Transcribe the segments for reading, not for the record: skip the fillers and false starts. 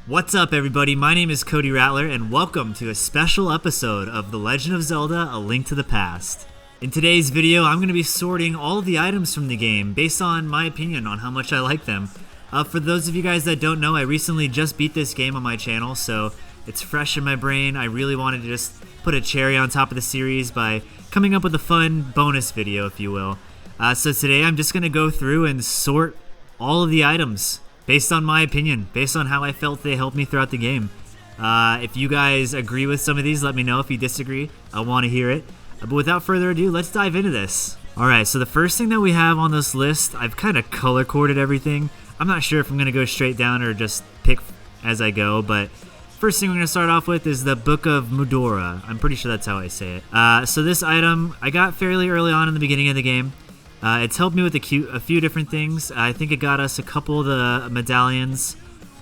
What's up, everybody? My name is Kody Rattler, and welcome to a special episode of The Legend of Zelda: A Link to the Past. In today's video, I'm going to be sorting all of the items from the game based on my opinion on how much I like them. For those of you guys that don't know, I recently just beat this game on my channel, so it's fresh in my brain. I really wanted to just put a cherry on top of the series by coming up with a fun bonus video, if you will. So today I'm just going to go through and sort all of the items based on my opinion, based on how I felt they helped me throughout the game. If you guys agree with some of these, let me know. If you disagree, I want to hear it. But without further ado, let's dive into this. Alright, so the first thing that we have on this list, I've kind of color-coded everything. I'm not sure if I'm going to go straight down or just pick as I go, but first thing we're going to start off with is the Book of Mudora. I'm pretty sure that's how I say it. So this item, I got fairly early on in the beginning of the game. It's helped me with a few different things. I think it got us a couple of the medallions.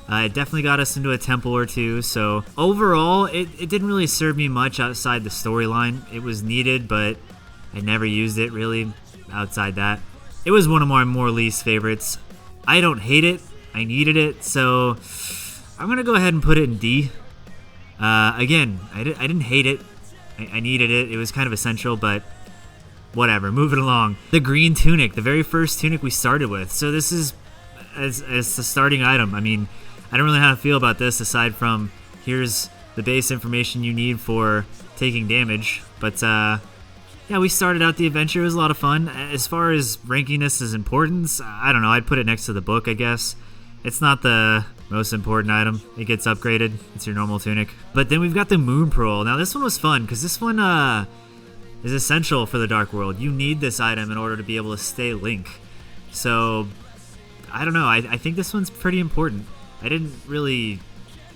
It definitely got us into a temple or two. So overall, it didn't really serve me much outside the storyline. It was needed, but I never used it really outside that. It was one of my more least favorites. I don't hate it. I needed it. So I'm going to go ahead and put it in D. Again, I didn't hate it. I needed it. It was kind of essential, but whatever, moving along. The green tunic, the very first tunic we started with. So this is as the starting item. I mean, I don't really know how to feel about this aside from here's the base information you need for taking damage. But yeah, we started out the adventure. It was a lot of fun. As far as ranking this as importance, I don't know. I'd put it next to the book, I guess. It's not the most important item. It gets upgraded. It's your normal tunic. But then we've got the moon pearl. Now this one was fun because this one is essential for the Dark World. You need this item in order to be able to stay Link. So, I don't know. I think this one's pretty important. I didn't really...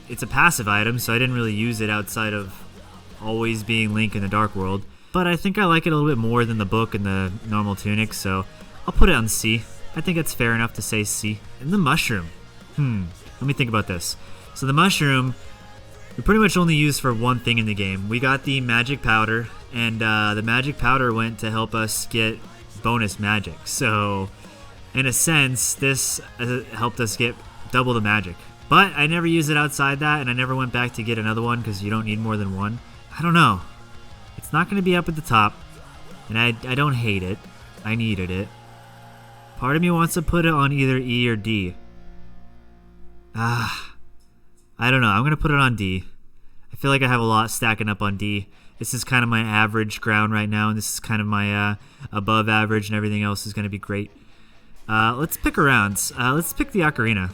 It's a passive item, so I didn't really use it outside of always being Link in the Dark World. But I think I like it a little bit more than the book and the normal tunic, so I'll put it on C. I think it's fair enough to say C. And the mushroom. Let me think about this. So the mushroom, we pretty much only used for one thing in the game. We got the magic powder, and the magic powder went to help us get bonus magic. So, in a sense, this helped us get double the magic. But I never used it outside that, and I never went back to get another one because you don't need more than one. I don't know. It's not going to be up at the top, and I don't hate it. I needed it. Part of me wants to put it on either E or D. I don't know. I'm going to put it on D. I feel like I have a lot stacking up on D. This is kind of my average ground right now, and this is kind of my above average, and everything else is going to be great. Let's pick around. Let's pick the ocarina.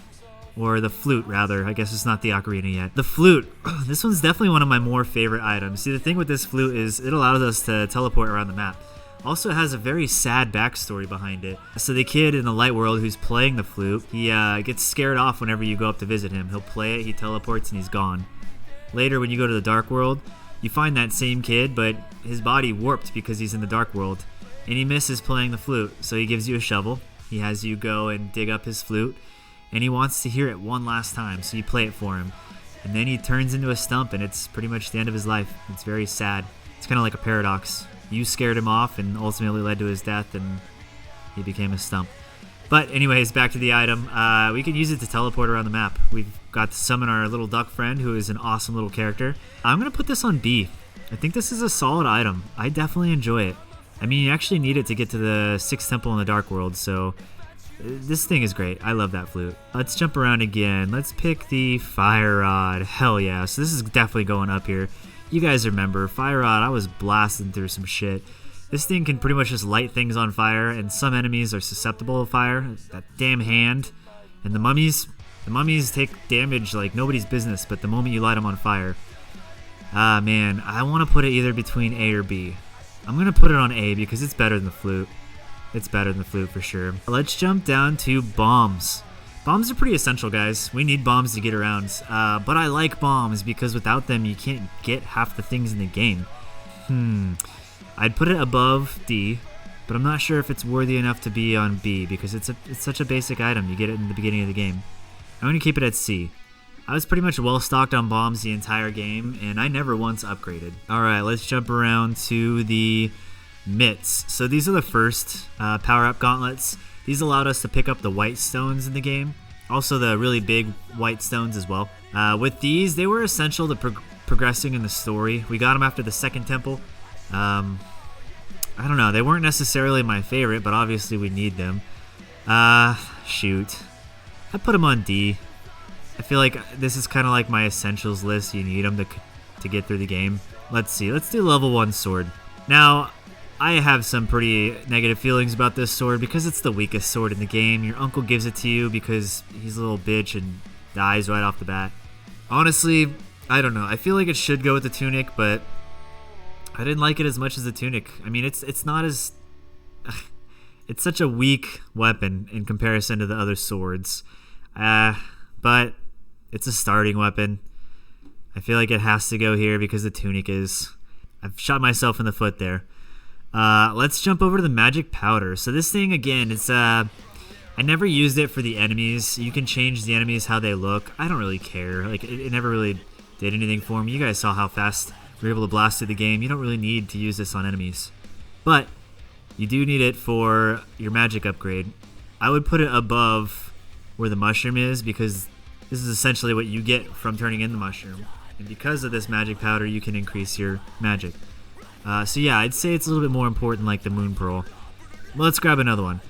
Or the flute, rather. I guess it's not the ocarina yet. The flute. This one's definitely one of my more favorite items. See, the thing with this flute is it allows us to teleport around the map. Also, it has a very sad backstory behind it. So the kid in the light world who's playing the flute, he gets scared off whenever you go up to visit him. He'll play it, he teleports, and he's gone. Later, when you go to the Dark World, you find that same kid, but his body warped because he's in the Dark World. And he misses playing the flute, so he gives you a shovel. He has you go and dig up his flute, and he wants to hear it one last time, so you play it for him. And then he turns into a stump, and it's pretty much the end of his life. It's very sad. It's kind of like a paradox. You scared him off and ultimately led to his death, and he became a stump. But anyways, back to the item. We can use it to teleport around the map. We've got to summon our little duck friend, who is an awesome little character. I'm going to put this on B. I think this is a solid item. I definitely enjoy it. I mean, you actually need it to get to the 6th temple in the Dark World, so this thing is great. I love that flute. Let's jump around again. Let's pick the fire rod. Hell yeah. So this is definitely going up here. You guys remember, fire rod, I was blasting through some shit. This thing can pretty much just light things on fire, and some enemies are susceptible to fire. That damn hand. And the mummies take damage like nobody's business, but the moment you light them on fire. Ah, man, I want to put it either between A or B. I'm going to put it on A because it's better than the flute. It's better than the flute for sure. Let's jump down to bombs. Bombs are pretty essential, guys. We need bombs to get around. But I like bombs because without them, you can't get half the things in the game. I'd put it above D, but I'm not sure if it's worthy enough to be on B because it's such a basic item. You get it in the beginning of the game. I'm going to keep it at C. I was pretty much well stocked on bombs the entire game, and I never once upgraded. Alright, let's jump around to the mitts. So these are the first power-up gauntlets. These allowed us to pick up the white stones in the game. Also the really big white stones as well. With these, they were essential to progressing in the story. We got them after the second temple. I don't know, they weren't necessarily my favorite, but obviously we need them. Shoot. I put them on D. I feel like this is kind of like my essentials list. You need them to get through the game. Let's see. Let's do level 1 sword. Now, I have some pretty negative feelings about this sword because it's the weakest sword in the game. Your uncle gives it to you because he's a little bitch and dies right off the bat. Honestly, I don't know. I feel like it should go with the tunic, but I didn't like it as much as the tunic. I mean, it's not as... It's such a weak weapon in comparison to the other swords. But it's a starting weapon. I feel like it has to go here because the tunic is... I've shot myself in the foot there. Let's jump over to the magic powder. So this thing, again, it's... I never used it for the enemies. You can change the enemies how they look. I don't really care. Like, it never really did anything for me. You guys saw how fast we were able to blast through the game. You don't really need to use this on enemies. But you do need it for your magic upgrade. I would put it above where the mushroom is because this is essentially what you get from turning in the mushroom. And because of this magic powder, you can increase your magic. So yeah, I'd say it's a little bit more important like the moon pearl. Well, let's grab another one.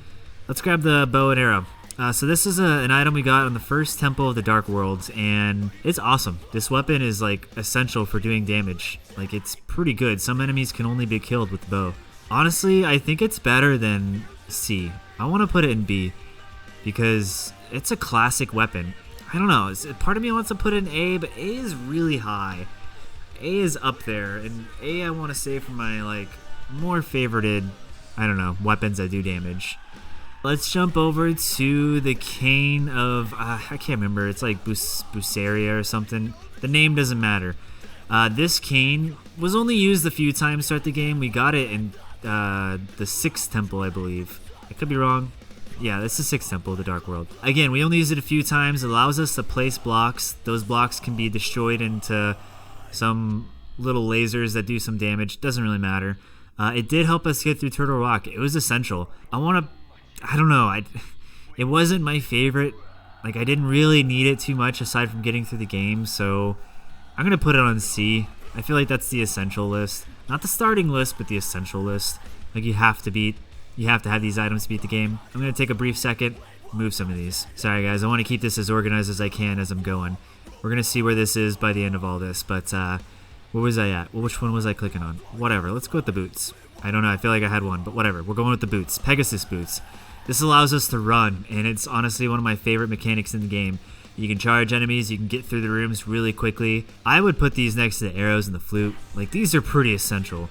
Let's grab the bow and arrow. So this is an item we got on the first temple of the Dark Worlds, and it's awesome. This weapon is like essential for doing damage. Like, it's pretty good. Some enemies can only be killed with the bow. Honestly, I think it's better than C. I want to put it in B because it's a classic weapon. I don't know. Part of me wants to put it in A, but A is really high. A is up there, and A I want to save for my like more favorited, I don't know, weapons that do damage. Let's jump over to the cane of, I can't remember, it's like Buceria or something. The name doesn't matter. This cane was only used a few times throughout the game. We got it in the 6th temple, I believe. I could be wrong. Yeah, this is the 6th temple of the Dark World. Again, we only use it a few times. It allows us to place blocks. Those blocks can be destroyed into some little lasers that do some damage. Doesn't really matter. It did help us get through Turtle Rock. It was essential. I don't know, it wasn't my favorite. Like, I didn't really need it too much aside from getting through the game, so I'm gonna put it on C. I feel like that's the essential list. Not the starting list, but the essential list. Like, you have to have these items to beat the game. I'm gonna take a brief second, move some of these. Sorry guys, I wanna keep this as organized as I can as I'm going. We're gonna see where this is by the end of all this, but where was I at? Well, which one was I clicking on? Whatever, let's go with the boots. I don't know, I feel like I had one, but whatever. We're going with the boots, Pegasus boots. This allows us to run, and it's honestly one of my favorite mechanics in the game. You can charge enemies, you can get through the rooms really quickly. I would put these next to the arrows and the flute. Like, these are pretty essential.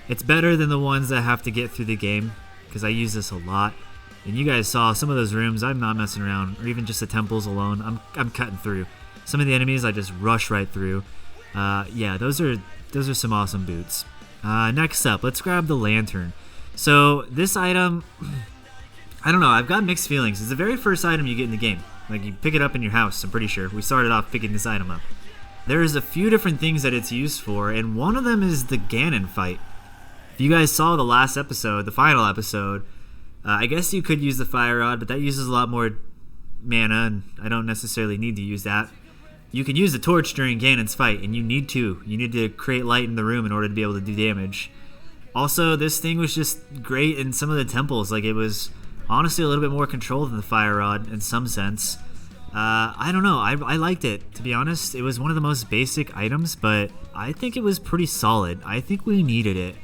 It's better than the ones that have to get through the game, because I use this a lot. And you guys saw some of those rooms, I'm not messing around, or even just the temples alone, I'm cutting through. Some of the enemies I just rush right through. Yeah, those are some awesome boots. Next up, let's grab the lantern. So this item, I don't know, I've got mixed feelings. It's the very first item you get in the game. Like, you pick it up in your house, I'm pretty sure. We started off picking this item up. There's a few different things that it's used for, and one of them is the Ganon fight. If you guys saw the last episode, the final episode, I guess you could use the fire rod, but that uses a lot more mana, and I don't necessarily need to use that. You can use the torch during Ganon's fight, and you need to. You need to create light in the room in order to be able to do damage. Also, this thing was just great in some of the temples. Like, it was honestly a little bit more controlled than the fire rod in some sense. I don't know, I liked it, to be honest. It was one of the most basic items, but I think it was pretty solid. I think we needed it.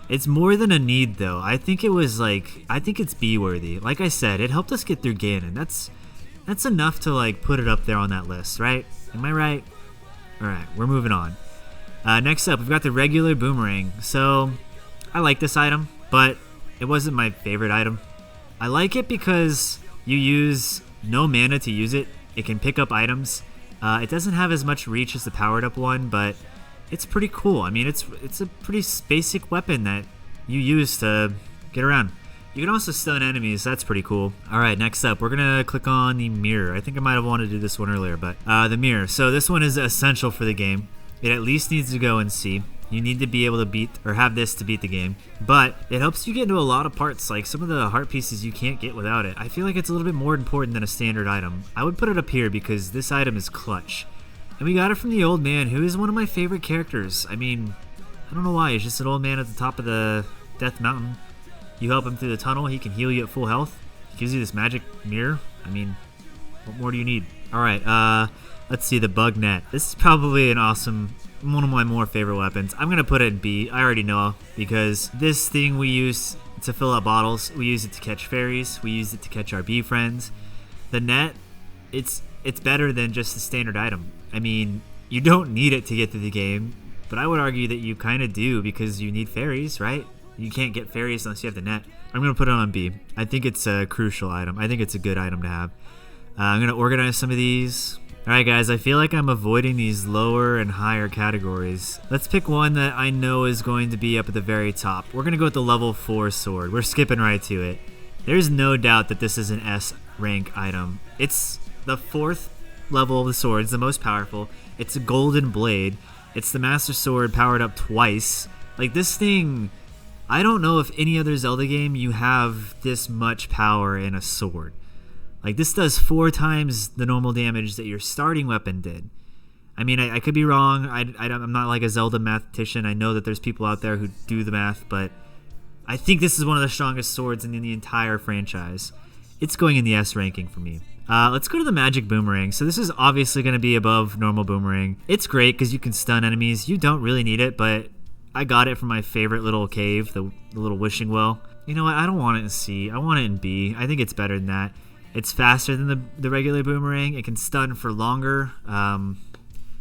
It's more than a need, though. I think it was like, I think it's B-worthy. Like I said, it helped us get through Ganon. That's enough to like put it up there on that list, right? Am I right? Alright, we're moving on. Next up, we've got the regular boomerang. So, I like this item, but it wasn't my favorite item. I like it because you use no mana to use it. It can pick up items. It doesn't have as much reach as the powered up one, but it's pretty cool. I mean, it's a pretty basic weapon that you use to get around. You can also stun enemies, that's pretty cool. Alright, next up, we're gonna click on the mirror. I think I might have wanted to do this one earlier, but the mirror. So this one is essential for the game. It at least needs to go in C. You need to be able to beat or have this to beat the game, but it helps you get into a lot of parts. Like some of the heart pieces you can't get without it. I feel like it's a little bit more important than a standard item. I would put it up here because this item is clutch. And we got it from the old man, who is one of my favorite characters. I mean, I don't know why. He's just an old man at the top of the Death Mountain. You help him through the tunnel, he can heal you at full health. He gives you this magic mirror. I mean, what more do you need? Alright, let's see, the bug net. This is probably an awesome, one of my more favorite weapons. I'm going to put it in B. I already know, because this thing we use to fill up bottles, we use it to catch fairies, we use it to catch our bee friends. The net, it's better than just a standard item. I mean, you don't need it to get through the game, but I would argue that you kind of do because you need fairies, right? You can't get fairies unless you have the net. I'm going to put it on B. I think it's a crucial item. I think it's a good item to have. I'm going to organize some of these. Alright guys, I feel like I'm avoiding these lower and higher categories. Let's pick one that I know is going to be up at the very top. We're going to go with the level 4 sword. We're skipping right to it. There's no doubt that this is an S rank item. It's the 4th level of the sword. It's the most powerful. It's a golden blade. It's the Master Sword powered up twice. Like this thing, I don't know if any other Zelda game you have this much power in a sword. Like this does 4 times the normal damage that your starting weapon did. I mean, I could be wrong. I'm not like a Zelda mathematician. I know that there's people out there who do the math, but I think this is one of the strongest swords in the entire franchise. It's going in the S ranking for me. Let's go to the magic boomerang. So this is obviously going to be above normal boomerang. It's great because you can stun enemies. You don't really need it, but I got it from my favorite little cave, the little wishing well. You know what? I don't want it in C. I want it in B. I think it's better than that. It's faster than the regular boomerang. It can stun for longer.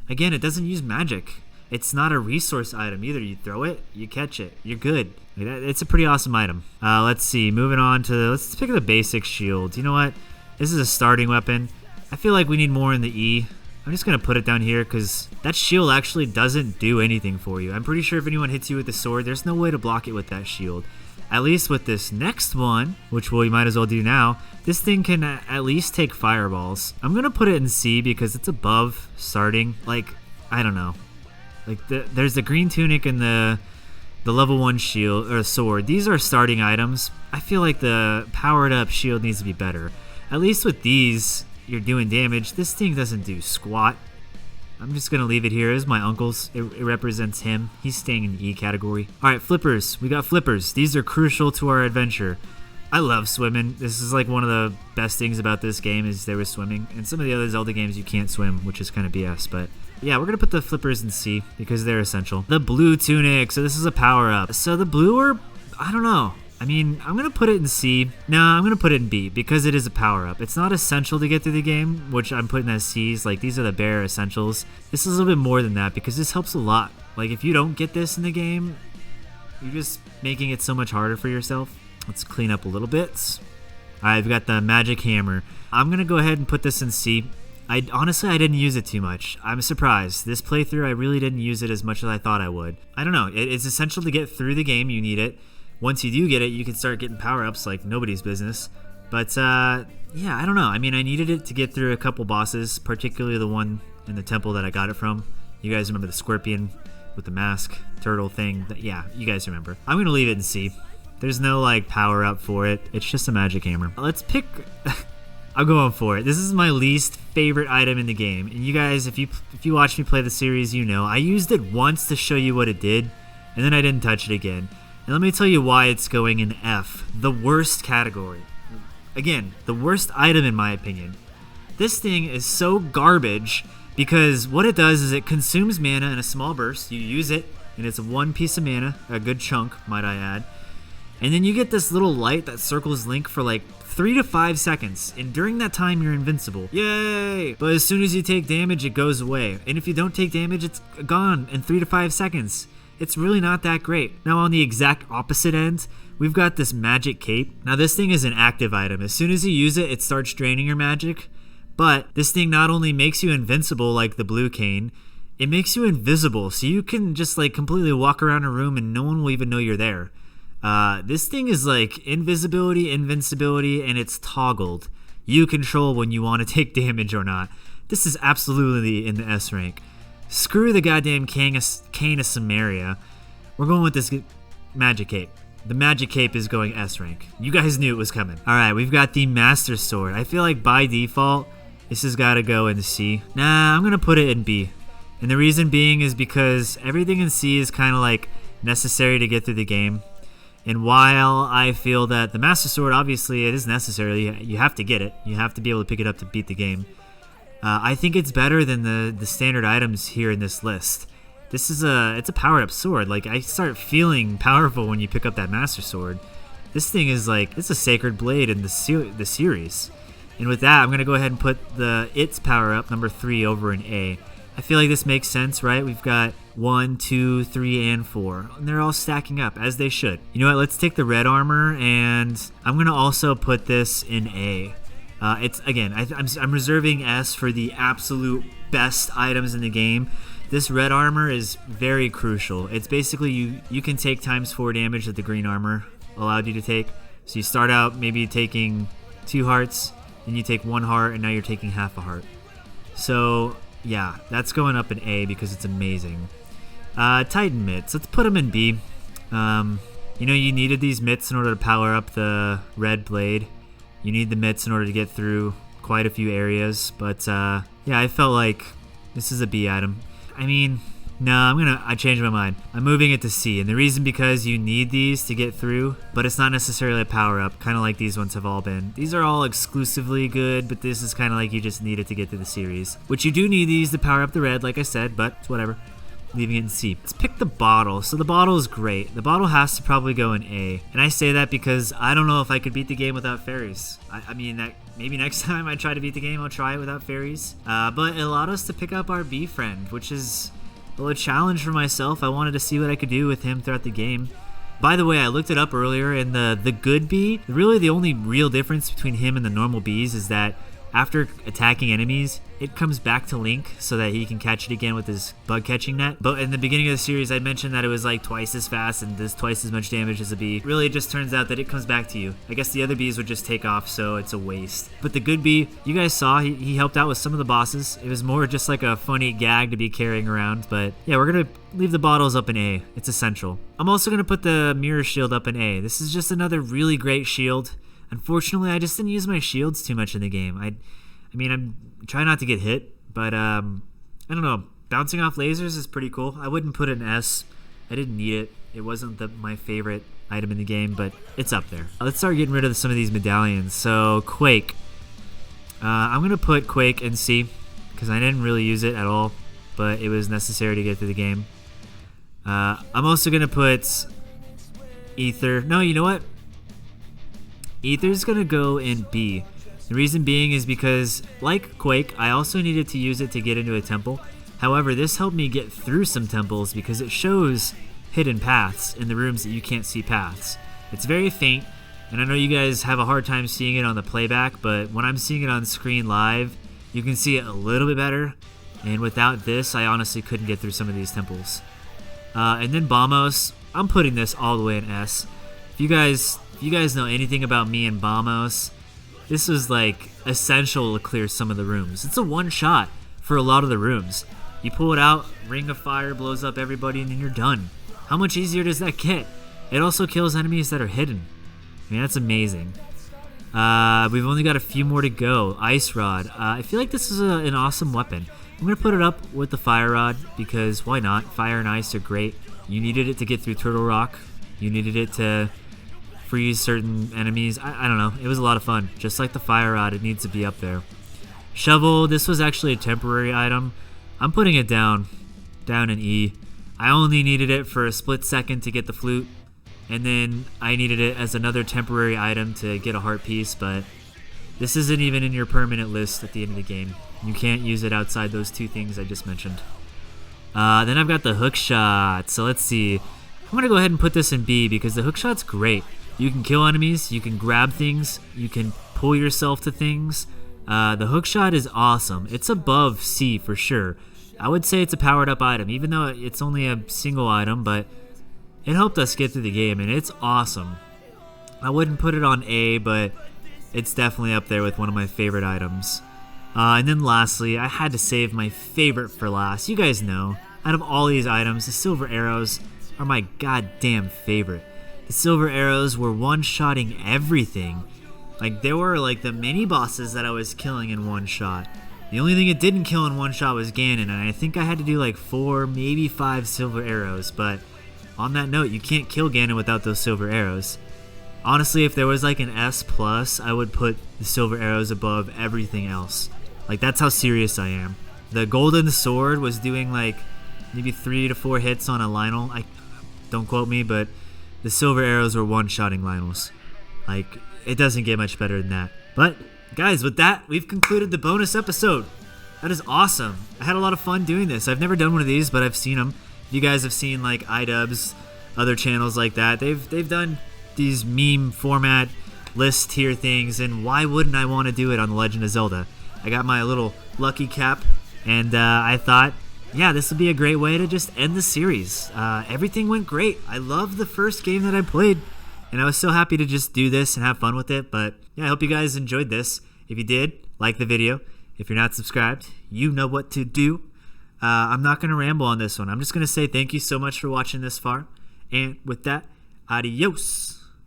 Again, it doesn't use magic. It's not a resource item either. You throw it, you catch it, you're good. It's a pretty awesome item. Let's see, moving on to, let's pick the basic shield. You know what? This is a starting weapon. I feel like we need more in the E. I'm just going to put it down here because that shield actually doesn't do anything for you. I'm pretty sure if anyone hits you with the sword, there's no way to block it with that shield. At least with this next one, which we might as well do now, this thing can at least take fireballs. I'm going to put it in C because it's above starting. Like, I don't know. Like, there's the green tunic and the level 1 shield, or sword. These are starting items. I feel like the powered up shield needs to be better. At least with these, you're doing damage. This thing doesn't do squat. I'm just going to leave it here. This is my uncle's. It represents him. He's staying in the E category. Alright, flippers. We got flippers. These are crucial to our adventure. I love swimming. This is like one of the best things about this game is there was swimming. And some of the other Zelda games you can't swim, which is kind of BS. But yeah, we're going to put the flippers in C because they're essential. The blue tunic. So this is a power up. So the blue are, I don't know. I mean, I'm going to put it in C. No, I'm going to put it in B because it is a power-up. It's not essential to get through the game, which I'm putting as C's. Like, these are the bare essentials. This is a little bit more than that because this helps a lot. Like, if you don't get this in the game, you're just making it so much harder for yourself. Let's clean up a little bit. I've got the magic hammer. I'm going to go ahead and put this in C. Honestly, I didn't use it too much. I'm surprised. This playthrough, I really didn't use it as much as I thought I would. I don't know. It's essential to get through the game. You need it. Once you do get it, you can start getting power-ups like nobody's business. But, yeah, I don't know. I mean, I needed it to get through a couple bosses, particularly the one in the temple that I got it from. You guys remember the scorpion with the mask, turtle thing? Yeah, you guys remember. I'm going to leave it in C. There's no, like, power-up for it. It's just a magic hammer. Let's pick... I'm going for it. This is my least favorite item in the game. And you guys, if you watch me play the series, you know. I used it once to show you what it did, and then I didn't touch it again. And let me tell you why it's going in F, the worst category. Again, the worst item in my opinion. This thing is so garbage because what it does is it consumes mana in a small burst. You use it, and it's 1 piece of mana, a good chunk, might I add. And then you get this little light that circles Link for like 3 to 5 seconds, and during that time you're invincible. Yay! But as soon as you take damage, it goes away. And if you don't take damage, it's gone in 3 to 5 seconds. It's really not that great. Now on the exact opposite end, we've got this magic cape. Now this thing is an active item. As soon as you use it, it starts draining your magic. But this thing not only makes you invincible like the blue cane, it makes you invisible. So you can just like completely walk around a room and no one will even know you're there. This thing is like invisibility, invincibility, and it's toggled. You control when you want to take damage or not. This is absolutely in the S rank. Screw the goddamn Cane of Samaria. We're going with this Magic Cape. The Magic Cape is going S rank. You guys knew it was coming. Alright, we've got the Master Sword. I feel like by default, this has got to go in C. Nah, I'm going to put it in B. And the reason being is because everything in C is kind of like necessary to get through the game. And while I feel that the Master Sword, obviously, it is necessary. You have to get it. You have to be able to pick it up to beat the game. I think it's better than the standard items here in this list. It's a powered up sword. Like, I start feeling powerful when you pick up that Master Sword. This thing is like, it's a sacred blade in the series. And with that, I'm going to go ahead and put its power up, number 3, over in A. I feel like this makes sense, right? We've got 1, 2, 3, and 4. And they're all stacking up, as they should. You know what? Let's take the red armor, and I'm going to also put this in A. I'm reserving S for the absolute best items in the game. This red armor is very crucial. It's basically you can take ×4 damage that the green armor allowed you to take. So you start out maybe taking 2 hearts, then you take 1 heart, and now you're taking half a heart. So yeah, that's going up in A because it's amazing. Titan mitts. Let's put them in B. You needed these mitts in order to power up the red blade. You need the mitts in order to get through quite a few areas. But yeah, I felt like this is a B item. I mean, no, I changed my mind. I'm moving it to C, and the reason because you need these to get through, but it's not necessarily a power-up, kind of like these ones have all been. These are all exclusively good, but this is kind of like you just need it to get through the series. Which you do need these to power up the red, like I said, but it's whatever. Leaving it in C. Let's pick the bottle. So the bottle is great. The bottle has to probably go in A. And I say that because I don't know if I could beat the game without fairies. I mean, maybe next time I try to beat the game, I'll try it without fairies. But it allowed us to pick up our bee friend, which is a challenge for myself. I wanted to see what I could do with him throughout the game. By the way, I looked it up earlier, and the good bee, really the only real difference between him and the normal bees is that after attacking enemies, it comes back to Link so that he can catch it again with his bug catching net. But in the beginning of the series, I mentioned that it was like twice as fast and does twice as much damage as a bee. Really, it just turns out that it comes back to you. I guess the other bees would just take off, so it's a waste. But the good bee, you guys saw, he helped out with some of the bosses. It was more just like a funny gag to be carrying around. But yeah, we're going to leave the bottles up in A. It's essential. I'm also going to put the mirror shield up in A. This is just another really great shield. Unfortunately, I just didn't use my shields too much in the game. I mean, I'm trying not to get hit, but I don't know. Bouncing off lasers is pretty cool. I wouldn't put it in S. I didn't need it. It wasn't my favorite item in the game, but it's up there. Let's start getting rid of some of these medallions. So, Quake. I'm going to put Quake in C because I didn't really use it at all, but it was necessary to get through the game. I'm also going to put Ether. No, you know what? Ether's going to go in B. The reason being is because, like Quake, I also needed to use it to get into a temple. However, this helped me get through some temples because it shows hidden paths in the rooms that you can't see paths. It's very faint, and I know you guys have a hard time seeing it on the playback, but when I'm seeing it on screen live, you can see it a little bit better. And without this, I honestly couldn't get through some of these temples. And then Bamos, I'm putting this all the way in S. If you guys know anything about me and Bamos, this was like essential to clear some of the rooms. It's a one shot for a lot of the rooms. You pull it out, ring of fire blows up everybody, and then you're done. How much easier does that get? It also kills enemies that are hidden. I mean, that's amazing. We've only got a few more to go. Ice Rod. I feel like this is an awesome weapon. I'm going to put it up with the Fire Rod because why not? Fire and ice are great. You needed it to get through Turtle Rock. You needed it to freeze certain enemies. I don't know. It was a lot of fun. Just like the Fire Rod, it needs to be up there. Shovel, this was actually a temporary item. I'm putting it down in E. I only needed it for a split second to get the flute, and then I needed it as another temporary item to get a heart piece, but this isn't even in your permanent list at the end of the game. You can't use it outside those two things I just mentioned. Then I've got the hook shot. So let's see. I'm going to go ahead and put this in B because the hook shot's great. You can kill enemies, you can grab things, you can pull yourself to things. The hook shot is awesome. It's above C for sure. I would say it's a powered up item, even though it's only a single item, but it helped us get through the game, and it's awesome. I wouldn't put it on A, but it's definitely up there with one of my favorite items. And then lastly, I had to save my favorite for last. You guys know, out of all these items, the silver arrows are my goddamn favorite. The silver arrows were one-shotting everything. Like, there were like the mini bosses that I was killing in one shot. The only thing it didn't kill in one shot was Ganon, and I think I had to do like 4, maybe 5 silver arrows. But on that note, you can't kill Ganon without those silver arrows. Honestly, if there was like an S+, I would put the silver arrows above everything else. Like, that's how serious I am. The golden sword was doing like maybe 3 to 4 hits on a Lionel. Don't quote me, but the silver arrows were one-shotting Lionels. Like, it doesn't get much better than that. But guys, with that, we've concluded the bonus episode. That is awesome. I had a lot of fun doing this. I've never done one of these, but I've seen them. You guys have seen like iDubbbz, other channels like that. They've done these meme format list tier things, and why wouldn't I want to do it on The Legend of Zelda? I got my little lucky cap, and I thought, yeah, this would be a great way to just end the series. Everything went great. I loved the first game that I played, and I was so happy to just do this and have fun with it. But yeah, I hope you guys enjoyed this. If you did, like the video. If you're not subscribed, you know what to do. I'm not going to ramble on this one. I'm just going to say thank you so much for watching this far. And with that, adios.